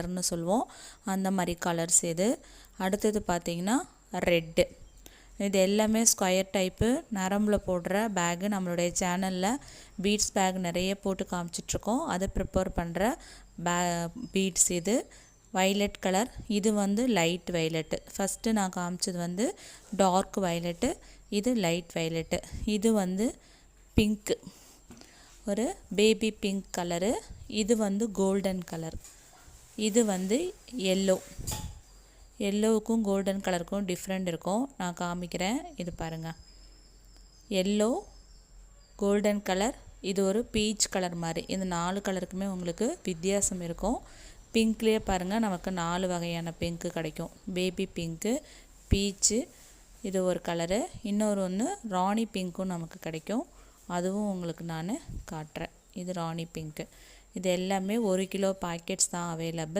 கலர்னு சொல்லுவோம், அந்த மாதிரி கலர்ஸ் இது. அடுத்தது பார்த்திங்கன்னா ரெட்டு. இது எல்லாமே ஸ்கொயர் டைப்பு நரம்பில் போடுற பேகு. நம்மளுடைய சேனலில் பீட்ஸ் பேக் நிறைய போட்டு காமிச்சிட்ருக்கோம், அதை ப்ரிப்பேர் பண்ணுற பீட்ஸ் இது. வைலட் கலர், இது வந்து லைட் வைலட்டு. ஃபஸ்ட்டு நான் காமிச்சது வந்து டார்க் வைலட்டு, இது லைட் வைலட்டு. இது வந்து பிங்க்கு, ஒரு பேபி பிங்க் கலரு. இது வந்து கோல்டன் கலர். இது வந்து எல்லோ. எல்லோவுக்கும் கோல்டன் கலருக்கும் டிஃப்ரெண்ட் இருக்கும், நான் காமிக்கிறேன். இது பாருங்கள், எல்லோ, கோல்டன் கலர், இது ஒரு பீச் கலர் மாதிரி. இந்த 4 கலருக்குமே உங்களுக்கு வித்தியாசம் இருக்கும். பிங்க்லேயே பாருங்கள், நமக்கு 4 வகையான பிங்க்கு கிடைக்கும். பேபி பிங்க்கு, பீச்சு, இது ஒரு கலரு. இன்னொரு ஒன்று ராணி பிங்க்கும் நமக்கு கிடைக்கும், அதுவும் உங்களுக்கு நான் காட்டுறேன். இது ராணி பிங்க்கு. இது எல்லாமே 1 கிலோ பாக்கெட்ஸ் தான் அவைலபிள்.